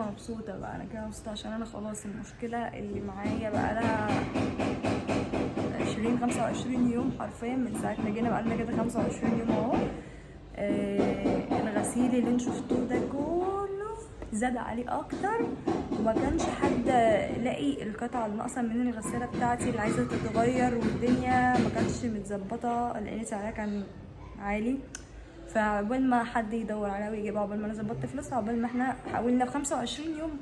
مبسوطة بقى، انا كده مبسوطة عشان انا خلاص المشكلة اللي معايا بقى لها 25 يوم حرفيا من ساعة ما جينا، بقالنا كده 25 يوم اهو. الغسيل اللي انتوا شفتوه ده كله زاد عليه اكتر، وما كانش حد لاقي القطعة الناقصة من الغسالة بتاعتي اللي عايزة تتغير، والدنيا ما كانتش متظبطة لان سعرها كان عالي. فعقبال ما حد يدور عليها ويجيبها، عقبال ما انا ظبطت فلوسها، عقبال ما احنا حاولنا في 25 يوم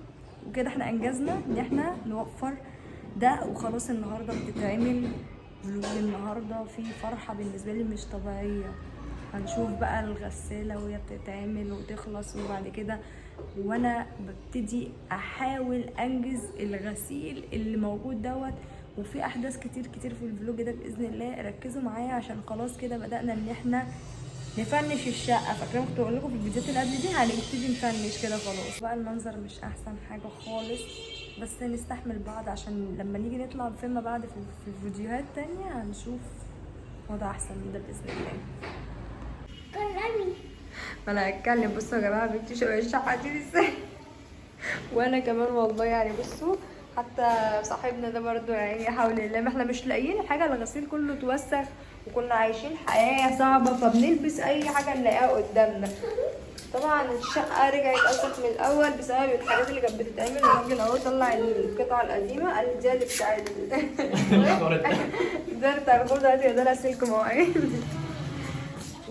وكده احنا انجزنا ان احنا نوفر ده. وخلاص النهارده بتتعمل فلوج، النهارده في فرحه بالنسبه لي مش طبيعيه. هنشوف بقى الغساله وهي بتتعمل وتخلص، وبعد كده وانا ببتدي احاول انجز الغسيل اللي موجود دوت. وفي احداث كتير كتير في الفلوج ده باذن الله، ركزوا معايا عشان خلاص كده بدانا ان احنا نفنش الشقه. فاكرين كنت بقول لكم في الفيديوهات اللي قبل دي هنبتدي نفنش كده خلاص. بقى المنظر مش احسن حاجه خالص، بس نستحمل بعض عشان لما نيجي نطلع بفيلم بعد في الفيديوهات تانية هنشوف وضع احسن من ده باذن الله. كلمي. ما انا هتكلم. بصوا يا جماعه بنتي شبه الشحه دي ازاي وانا كمان والله يعني. بصوا حتى صاحبنا ده برضو يعني حول الله ما احنا مش لاقيين حاجه، الغسيل كله اتوسخ وكنا عايشين حياه صعبه، فبنلبس اي حاجه نلاقيها قدامنا. طبعا الشقه رجعت اصلا من الاول بسبب الحاجات اللي كانت بتتعمل. الراجل اهو طلع القطعه القديمه قال دي اللي بتاع ده بتاع الخبز، هاتي ده لاسلكم اهو.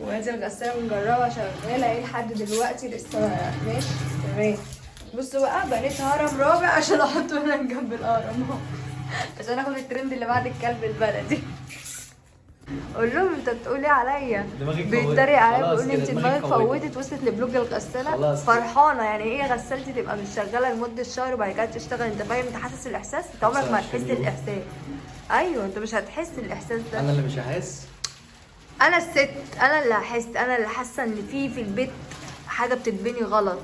وادي الغساله مجربه شغاله ايه لحد دلوقتي لسه ماشي تمام. بصوا بقى بنيت هرم رابع عشان احطه هنا جنب الهرم اهو، عشان اخد الترند اللي بعد الكلب البلدي. قول لهم انت بتقولي عليا، بيتريق عليا بيقول لي انت دماغك فوتت وصلت لبلوج الغساله. فرحانه يعني ايه غسالتي تبقى مش شغاله لمده شهر وبعد كده تشتغل. انت فاهم؟ انت حاسس الاحساس؟ انت عمرك ما هتحس الاحساس. ايوه انت مش هتحس الاحساس ده. انا اللي مش هحس، انا الست، انا اللي هحس، انا اللي حاسه ان في البيت حاجه بتتبني غلط.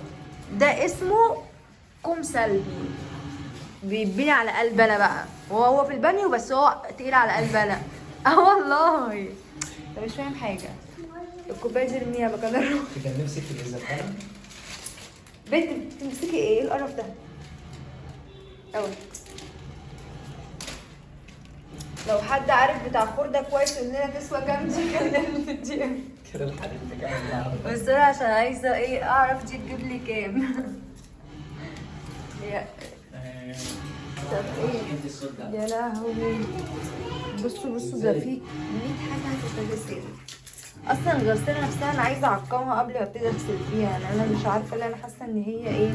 ده اسمه كوم سلبي بيتبني على قلب انا بقى، وهو في البني وبس هو تقيل على قلب انا. اه والله انت مش فاهم حاجه. الكوبايه دي ارميها مكان الروح. كان نفسك في الازازه فعلا. بنت تمسكي ايه القرف ده قوي. لو حد عارف بتاع خردة كويس اننا تسوى كام دي كلمني في الدي ام كده الحديد كمان. بس انا عشان عايزه ايه اعرف دي تجيب لي كام. طب ايه يا لهوي. بصوا ده في 100 حاجه هتتغسل اصلا. الغساله نفسها انا عايزه اعقمها قبل ما ابتدي اغسل فيها. يعني انا مش عارفه ليه، انا حاسه ان هي ايه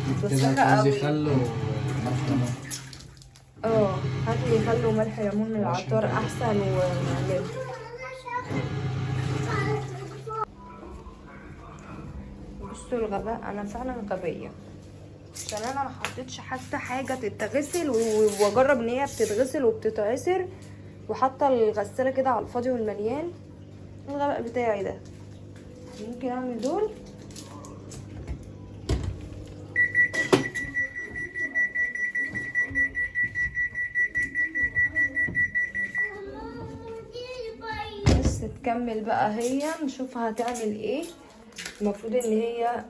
متوسخه قوي. خلوا ملح ليمون. هاتلي خل وملح ليمون من العطار احسن ونعمله. بصوا الغباء، انا فعلا غبيه عشان انا ما حطيتش حتى حاجه تتغسل واجرب ان هي بتتغسل وبتتعصر، وحاطه الغساله كده على الفاضي والمليان. الغباء بتاعي ده. ممكن اعمل دول بس تكمل بقى. هي نشوفها هتعمل ايه. المفروض ان هي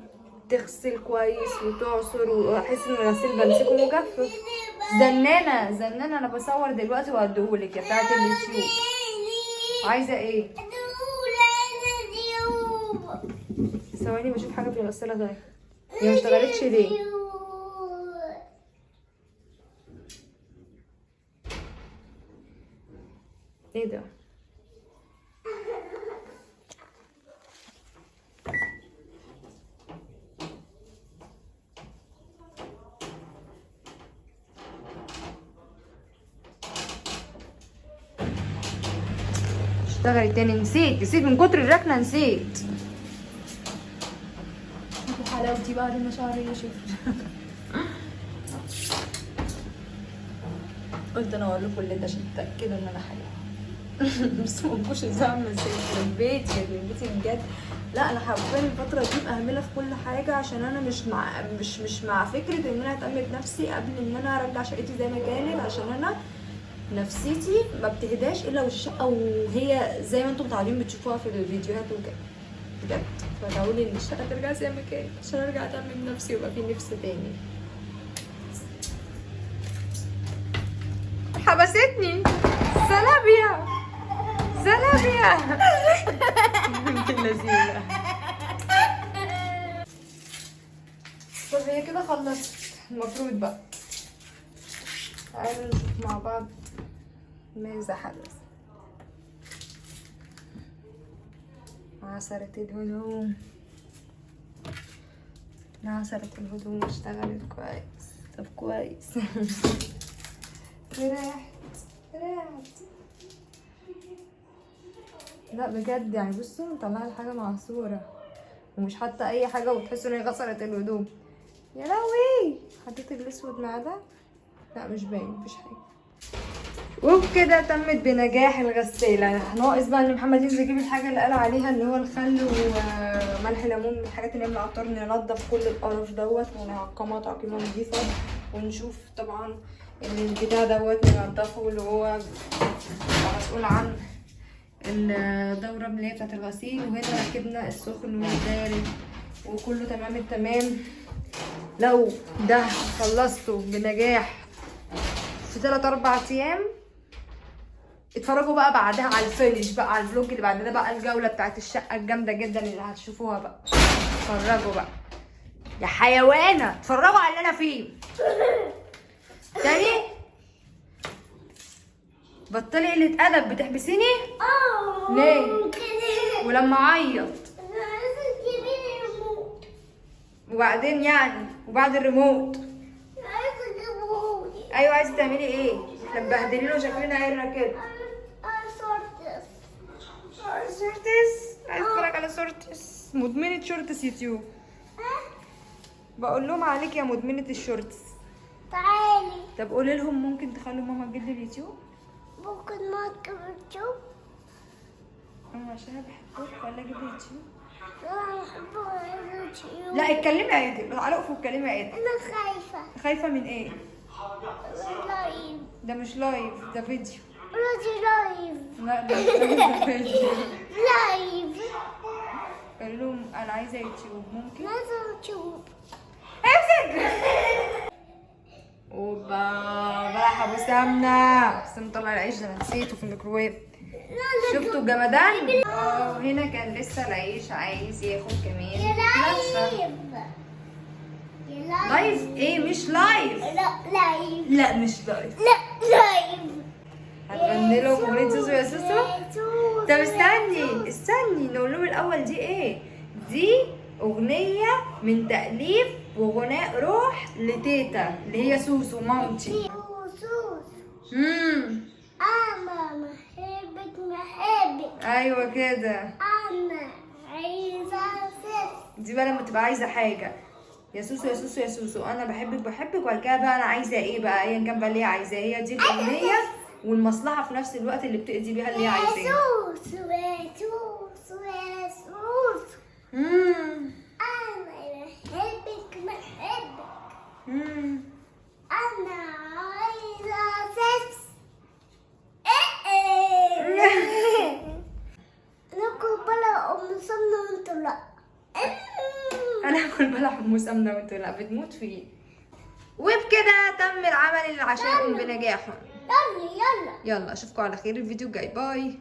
تغسل كويس وتعصر، واحس ان الغسيل بمسكه مجفف. زنانه انا بصور دلوقتي وهديهولك يا بتاعت اليوتيوب. عايزه ايه؟ ثواني بشوف حاجه في الغساله. طيب هي ما اشتغلتش ليه؟ ايه ده؟ اشتغلت تاني. نسيت من كتر الركنه نسيت. شوفوا حلاوتي بعد ما شعري نشف. قلت انا اقول لكم اللي ده عشان تتاكدوا ان انا حلوه. بس ما تبقوش زعما ازاي في البيت يا بنتي بجد. لا انا حرفيا الفتره دي مأهمله في كل حاجه عشان انا مش مع فكره ان انا اهتم بنفسي قبل ان انا ارجع شقتي زي ما كانت، عشان انا نفسيتي ما بتهداش الا والشقه وهي زي ما انتم متعودين بتشوفوها في الفيديوهات وكده. بجد. فدعولي ان الشقه ترجع زي ما كانت عشان ارجع اتمم نفسي ويبقى في نفس تاني. حبستني زلابيا زلابيا. لذيذة. طب هي كده خلصت المفروض بقى. تعالوا نشوف مع بعض ماذا حدث. عصرة الهدوم، عصرة الهدوم اشتغلت كويس. طب كويس. ريحت. لا بجد يعني بصوا مطلعه الحاجه معصوره ومش حاطه اي حاجه وتحسوا ان هي غسلت الهدوم. يا لهوي حطيت الاسود مع ده. لا مش باين مفيش حاجه. وبكده تمت بنجاح الغساله. ناقص بقى ان محمد ينزل يجيب الحاجه اللي قال عليها اللي هو الخل وملح ليمون من الحاجات اللي هي من العطار. ننضف كل القرف دوت ونعقمها تعقيمه نضيفه ونشوف طبعا البتاع دوت ننضفه اللي هو مسؤول عن الدورة اللي هي بتاعت الغسيل. وهنا ركبنا السخن والبارد وكله تمام التمام. لو ده خلصته بنجاح في 3-4 ايام اتفرجوا بقى بعدها على الفينش بقى على الفلوج اللي بعد ده بقى الجولة بتاعت الشقة الجامدة جدا اللي هتشوفوها بقى. اتفرجوا بقى يا حيوانة، اتفرجوا على اللي انا فيه. تاني بطلي قلة أدب. بتحبسيني؟ ليه؟ ولما أعيط وبعدين يعني وبعد الريموت أيوة عايزة تعملي إيه؟ احنا مبهدلين وشكلنا عرة كده. شورتس؟ عايزة أتفرج على شورتس. مدمنة شورتس يوتيوب. بقول لهم عليك يا مدمنة الشورتس. تعالي. طب قولي لهم ممكن تخلوا ماما تجيب لي اليوتيوب؟ ممكن ما تجيب عشان انا بحبك ولا اجيب اليوتيوب؟ انا بحب اليوتيوب. لا اتكلمي عادل. تعالوا اقفوا اتكلمي عادل. انا خايفة. خايفة من ايه؟ لايف. ده مش لايف ده فيديو. لايف. لا ده مش لايف ده فيديو. لايف. قال لهم انا عايزة يوتيوب ممكن؟ لازم يوتيوب. امسك. اوبا بلح ابو سمنة. بس مطلع العيش ده انا نسيته في الميكروويف. شفتوا الجمدان؟ هنا كان لسه العيش عايز ياخد كمان يا لفة. لايف ايه مش لايف؟ لا لايف. لا مش لايف. لا لايف. هتغني لهم اغنية سوسو يا سوسو؟ طب استني نقول لهم الاول دي ايه؟ دي اغنية من تأليف وغناء روح لتيتا اللي هي سوسو مامتي. انا محبك. ايوه كده. انا عايزة دي بقى لما تبقى عايزة حاجة يا سوسو يا سوسو يا سوسو انا بحبك وبعد كده بقى انا عايزة ايه بقى ايا كان بقى اللي هي عايزاه. هي دي الاغنية والمصلحة في نفس الوقت اللي بتأذي بيها اللي هي عايزاه. سوسو. انا محبك. انا عايزة سكس. ناكل بلا ام سمنة وانتوا لا. انا اكل بلح ام سمنة وانتوا لا. بتموت فيه. وبكده تم العمل العشاء بنجاح. يلا يلا اشوفكم على خير الفيديو الجاي. باي.